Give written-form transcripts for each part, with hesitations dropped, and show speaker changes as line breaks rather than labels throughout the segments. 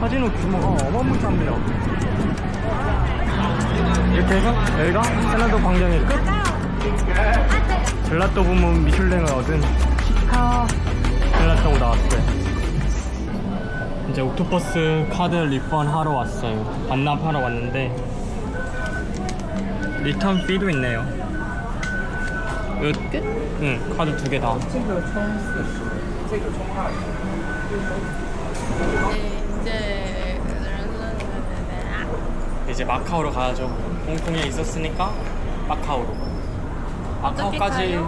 카지노 규모가 어마무시합니다. 이렇게 해서 여기가 세나도 광장의 끝! 젤라또 부문 미슐랭을 얻은 치카 젤라또고 나왔어요. 이제 옥토퍼스 카드 리펀 하러 왔어요. 반납하러 왔는데 리턴 피도 있네요. 끝? 응, 카드 2개 다. 이제 마카오로 가야죠. 홍콩에 있었으니까 마카오로. 마카오까지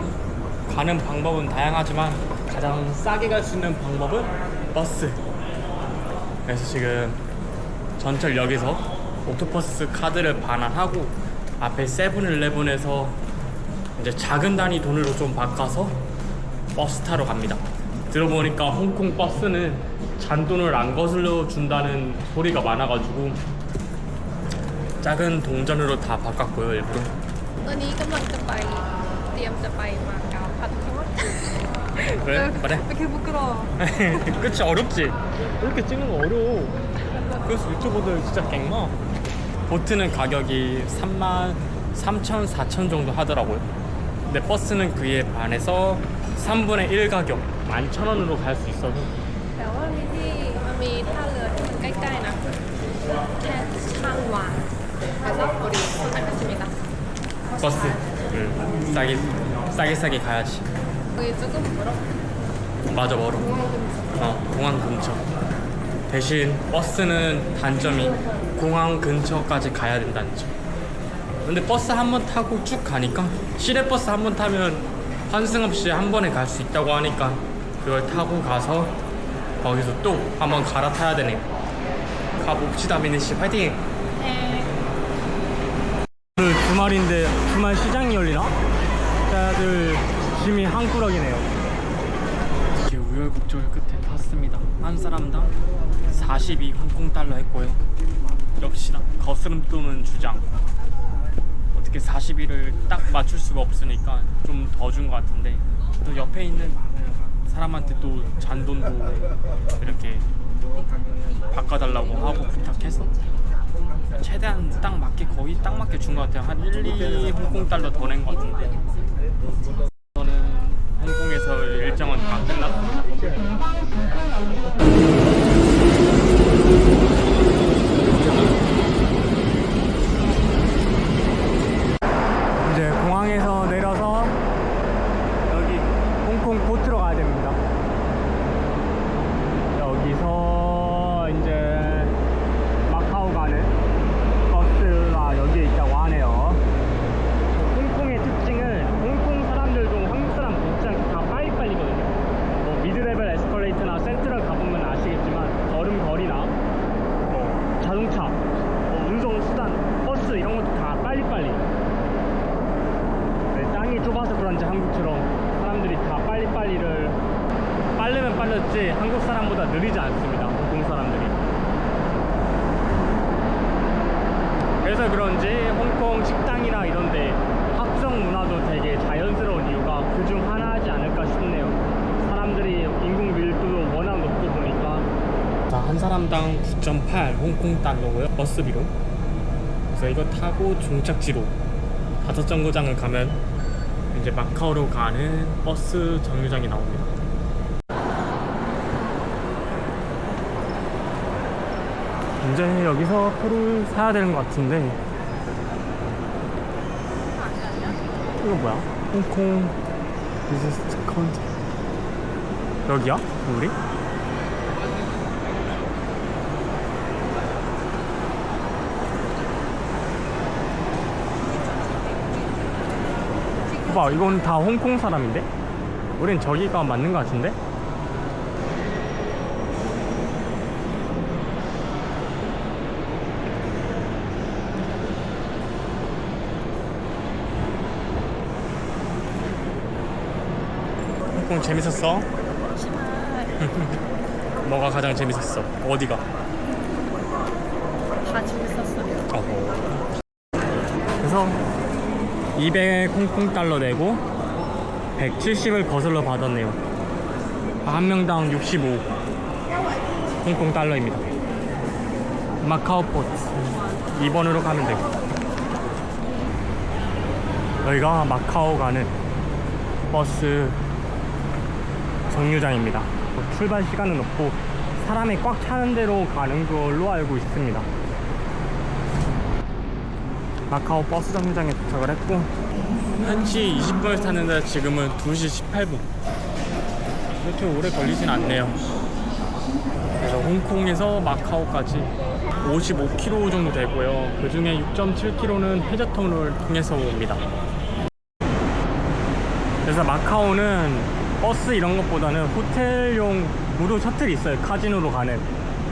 가는 방법은 다양하지만 가장 싸게 갈 수 있는 방법은 버스. 그래서 지금 전철역에서 옥토퍼스 카드를 반환하고 앞에 세븐일레븐에서 이제 작은 단위 돈으로 좀 바꿔서 버스 타러 갑니다. 들어보니까 홍콩 버스는 잔돈을 안 거슬러 준다는 소리가 많아가지고 작은 동전으로 다 바꿨고요, 일부러.
ตอนนี้กำลังจะไปเตรียมจะไปมาเก๊าพัทยา
그래? 말해?
왜 이렇게 부끄러워?
그치, 어렵지? 이렇게 찍는 거 어려워. 그래서 유튜버들 진짜 갱마. 보트는 가격이 3만 3천, 4천 정도 하더라고요. 근데 버스는 그에 반해서 3분의 1 가격 11,000원으로 갈 수 있어서
แต่ว่ามันมีท่าเรือที่มันใกล้ๆนะแค่ช่างวาง그래서 우리 알겠습니다.
버스 싸게 가야지.
여기 조금 멀어?
맞아, 멀어. 공항 근처. 대신 버스는 단점이 공항 근처까지 가야 된다는 점. 근데 버스 한 번 타고 쭉 가니까 시내버스 한 번 타면 환승 없이 한 번에 갈 수 있다고 하니까 그걸 타고 가서 거기서 또 한 번 갈아타야 되네요. 가봅시다, 미니씨. 파이팅!
네.
오늘 주말인데 주말 시장이 열리나? 다들 짐이 한 꾸러기네요. 이렇게 우여곡절 끝에 탔습니다. 한 사람당 42 홍콩 달러 했고요. 역시나 거스름 돈은 주지 않고 어떻게 42를 딱 맞출 수가 없으니까 좀 더 준 것 같은데 또 옆에 있는 사람한테 또 잔돈도 이렇게 바꿔달라고 하고 부탁해서 최대한 딱 맞게 거의 딱 맞게 준 것 같아요. 한 1, 2 홍콩 달러 더 낸 것 같은데 저는 홍콩에서 일정은 다 끝났습니다. 이제 공항에서 내려서 여기 홍콩 포트로 가야 됩니다. 여기서 이제 마카오 가는 버스가 여기에 있다고 하네요. 홍콩의 특징은 홍콩 사람들도 한국 사람 못지않게 다 빨리빨리거든요. 뭐 미드레벨 에스컬레이터나 센트럴 가보면 아시겠지만 걸음걸이나 뭐 자동차, 뭐 운송수단, 버스 이런 것도 다 빨리빨리. 네, 땅이 좁아서 그런지 한국처럼 사람들이 다 빨리빨리를 빠르면 빨랐지 한국 사람보다 느리지 않습니다. 홍콩 사람들이. 그래서 그런지 홍콩 식당이나 이런데 합성 문화도 되게 자연스러운 이유가 그중 하나이지 않을까 싶네요. 사람들이 인구 밀도도 워낙 높고 보니까. 자, 한 사람당 9.8 홍콩 달러고요. 버스비로. 그래서 이거 타고 종착지로 다섯 정거장을 가면 이제 마카오로 가는 버스 정류장이 나옵니다. 이제 여기서 표를 사야 되는 것 같은데 이거 뭐야? 홍콩 비즈니스 카운터 여기야? 우리? 봐봐, 이건 다 홍콩 사람인데? 우린 저기가 맞는 것 같은데? 홍콩 재밌었어? 뭐가 가장 재밌었어? 어디가?
다 재밌었어요.
그래서 200 홍콩 달러 내고 170을 거슬러 받았네요. 한 명당 65 홍콩 달러입니다. 마카오 포트 2번으로 가면 되고, 여기가 마카오 가는 버스 정류장입니다. 출발 시간은 없고 사람이 꽉 차는 대로 가는 걸로 알고 있습니다. 마카오 버스 정류장에 도착을 했고, 1시 20분을 탔는데 지금은 2시 18분. 그렇게 오래 걸리진 않네요. 그래서 홍콩에서 마카오까지 55km 정도 되고요. 그 중에 6.7km는 해저터널을 통해서 옵니다. 그래서 마카오는 버스 이런 것보다는 호텔용 무료 셔틀이 있어요. 카지노로 가는.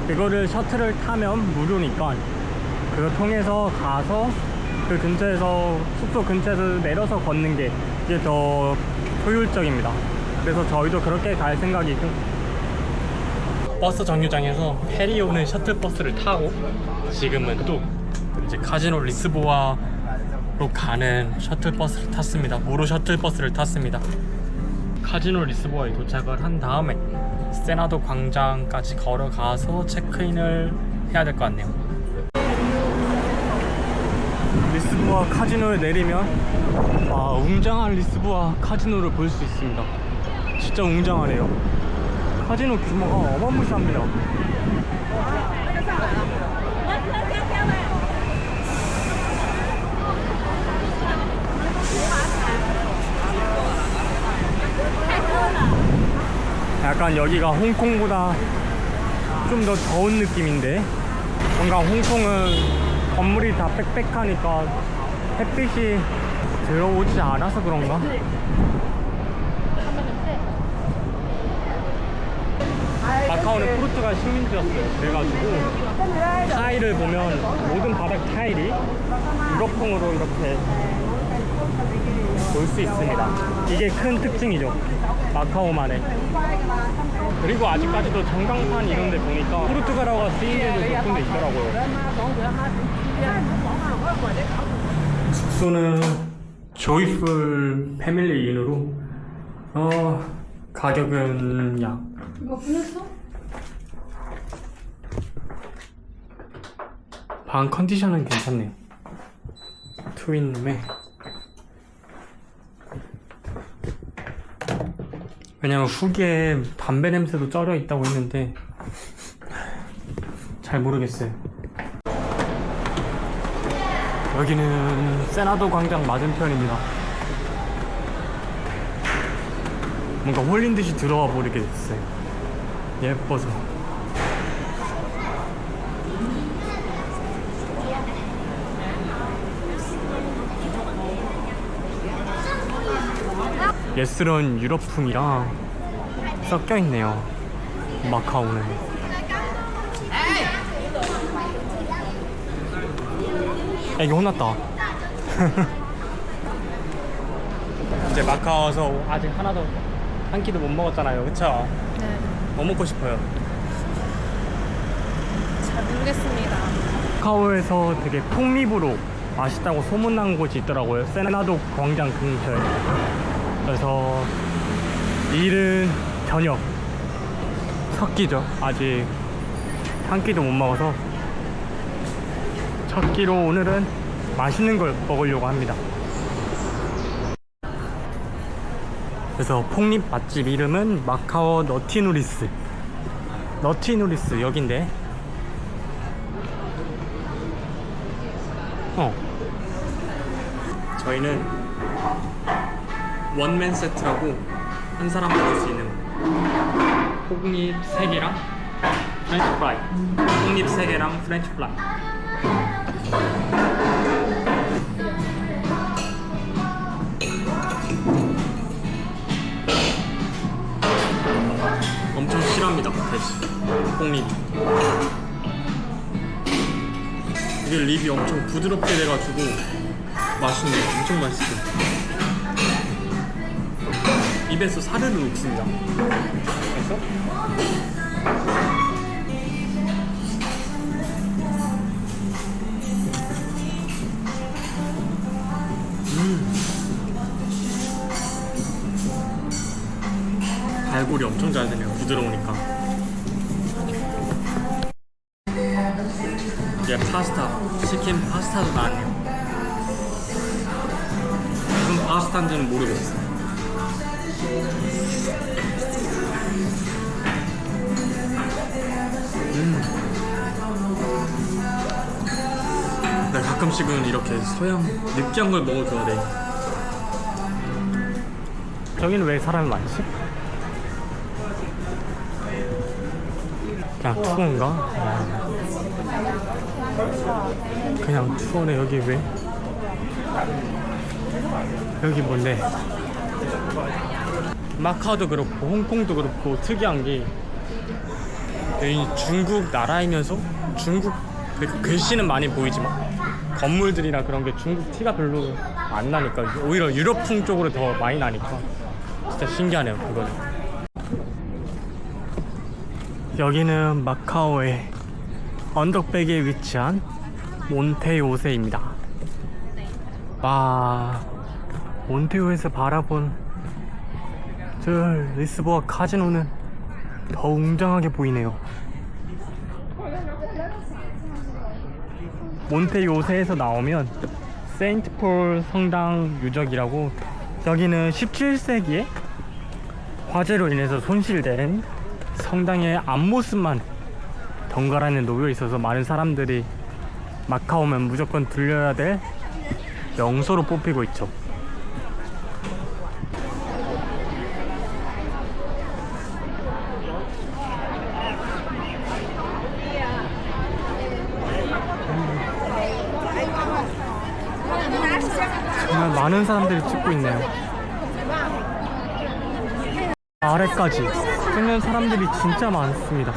그거를 셔틀을 타면 무료니까 그거 통해서 가서 그 근처에서, 숙소 근처에서 내려서 걷는 게 이게 더 효율적입니다. 그래서 저희도 그렇게 갈 생각이고, 버스 정류장에서 페리 오는 셔틀버스를 타고 지금은 또 이제 카지노 리스보아로 가는 셔틀버스를 탔습니다. 무료 셔틀버스를 탔습니다. 카지노 리스보아에 도착을 한 다음에 세나도 광장까지 걸어가서 체크인을 해야 될 것 같네요. 리스보아 카지노에 내리면 웅장한 리스보아 카지노를 볼 수 있습니다. 진짜 웅장하네요. 카지노 규모가 어마무시합니다. 약간 여기가 홍콩보다 좀 더 더운 느낌인데, 뭔가 홍콩은 건물이 다 빽빽하니까 햇빛이 들어오지 않아서 그런가? 마카오는 포르투갈 식민지였어요. 그래가지고 타일을 보면 모든 바닥 타일이 유럽풍으로 이렇게 볼 수 있습니다. 이게 큰 특징이죠, 마카오만의. 그리고 아직까지도 전광판 이런 데 보니까 포르투갈어가 쓰인 데도 몇 군데 있더라고요. 숙소는 조이풀 패밀리 인으로 가격은 약
이거 보냈어?
방 컨디션은 괜찮네요. 트윈룸에. 왜냐면 후기에 담배 냄새도 쩔어 있다고 했는데 잘 모르겠어요. 여기는 세나도 광장 맞은편입니다. 뭔가 홀린 듯이 들어와 버리게 됐어요. 예뻐서. 예스런 유럽풍이랑 섞여 있네요, 마카오는. 애기 혼났다. 이제 마카오 와서 아직 하나도 한 끼도 못 먹었잖아요, 그쵸?
네.
뭐 먹고 싶어요?
잘 모르겠습니다.
마카오에서 되게 폭립으로 맛있다고 소문난 곳이 있더라고요. 세나도 광장 근처에. 그래서 이른 저녁 첫 끼죠. 아직 한 끼도 못 먹어서 첫 끼로 오늘은 맛있는 걸 먹으려고 합니다. 그래서 폭립 맛집 이름은 마카오 너티누리스. 너티누리스 여긴데, 저희는 원맨 세트라고 한 사람 먹을 수 있는 폭립 3개랑 프렌치 프라이, 폭립 3개랑 프렌치 프라이. 엄청 실합니다, 돼지 폭립이. 이게 립이 엄청 부드럽게 돼가지고 맛있네요. 엄청 맛있어요. 입에서 사르르 녹습니다. 그래서 발골이 엄청 잘 되네요. 부드러우니까. 이제 파스타, 치킨 파스타도 나왔네요. 무슨 파스타인지는 모르겠어. 나 가끔씩은 이렇게 서양 느끼한 걸 먹어도 좋아해. 저기는 왜 사람이 많지? 그냥 투어인가? 그냥 투어네. 여기 왜? 여기 뭔데? 마카오도 그렇고 홍콩도 그렇고 특이한 게 여기 중국 나라이면서 중국 글씨는 많이 보이지만 건물들이나 그런 게 중국 티가 별로 안 나니까 오히려 유럽풍 쪽으로 더 많이 나니까 진짜 신기하네요. 그거는. 여기는 마카오의 언덕백에 위치한 몬테요세입니다. 와, 몬테요에서 바라본 저 리스보아 카지노는 더 웅장하게 보이네요. 몬테요세에서 나오면 세인트폴 성당 유적이라고, 여기는 17세기에 화재로 인해서 손실된 성당의 앞모습만 덩그러니 놓여 있어서 많은 사람들이 마카오면 무조건 들려야 될 명소로 뽑히고 있죠. 정말 많은 사람들이 찍고 있네요. 아래까지 찍는 사람들이 진짜 많습니다.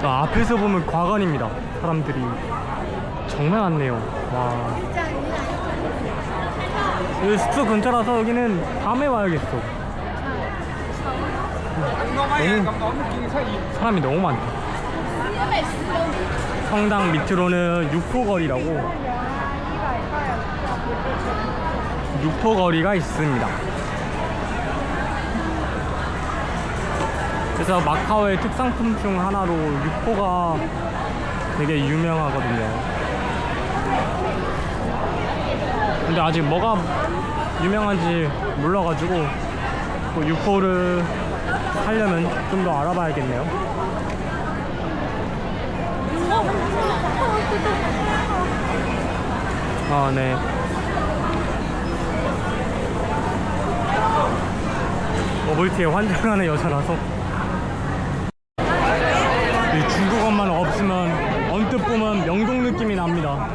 저 앞에서 보면 과관입니다. 사람들이 정말 많네요. 와, 여기 숙소 근처라서 여기는 밤에 와야겠어. 사람이 너무 많다. 성당 밑으로는 육포거리라고, 육포거리가 있습니다. 그래서 마카오의 특산품 중 하나로 육포가 되게 유명하거든요. 근데 아직 뭐가 유명한지 몰라가지고 그 육포를 하려면 좀 더 알아봐야겠네요. 아, 네. 버블티에 환장하는 여자라서 이 중국어만 없으면 언뜻 보면 명동 느낌이 납니다.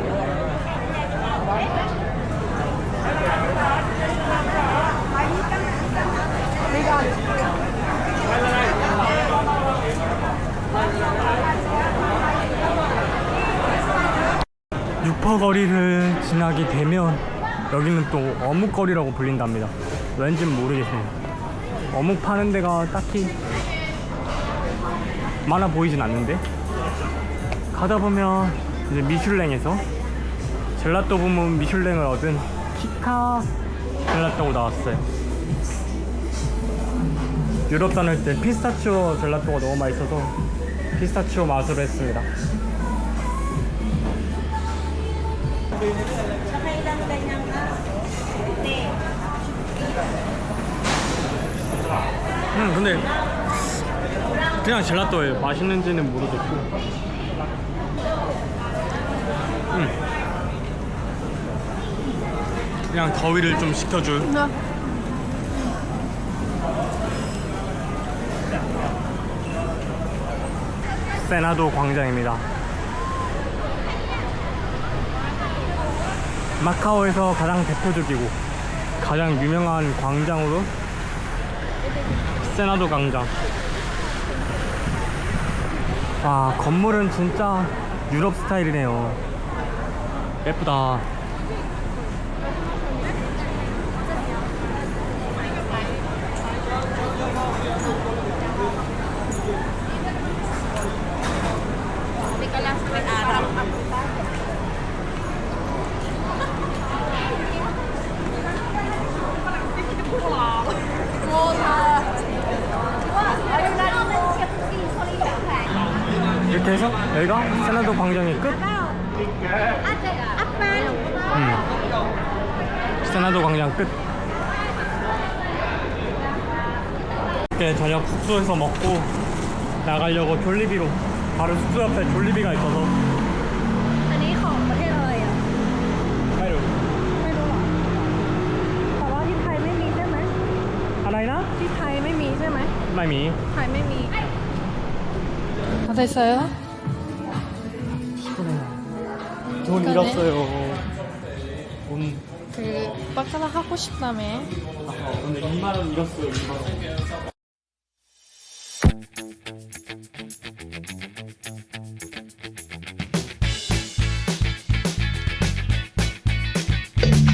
육포거리를 지나게 되면 여기는 또 어묵거리라고 불린답니다. 왠진 모르겠어요. 어묵 파는 데가 딱히 많아 보이진 않는데, 가다 보면 이제 미슐랭에서 젤라또 부문 미슐랭을 얻은 키카 젤라또가 나왔어요. 유럽 다닐 때 피스타치오 젤라또가 너무 맛있어서 피스타치오 맛으로 했습니다. 근데 그냥 젤라또예요. 맛있는지는 모르겠고. 그냥 더위를 좀 식혀줄. 세나도 광장입니다. 마카오에서 가장 대표적이고 가장 유명한 광장으로 세나도 광장. 와, 건물은 진짜 유럽 스타일이네요. 예쁘다. 이렇게 해서 여기가 세나도 광장의 끝. 세나도 광장 끝. 이렇게 저녁 숙소에서 먹고 나가려고 졸리비로. 바로 숙소 옆에 졸리비가 있어서.
อันนี้ของประเทศอะไรอ่ะ
ไม่รู้
ไม่รู้หรอแต่ว่าที่ไทยไม่มีใช่ไหม
อะไรนะ
ที่ไทยไม่มีใช่ไหม
ไม่มี
ไทยไม่มี다 됐어요?
돈 잃었어요. 돈
그 바카라 하고 싶다며
오늘 2만 원 잃었어요. 2만 원.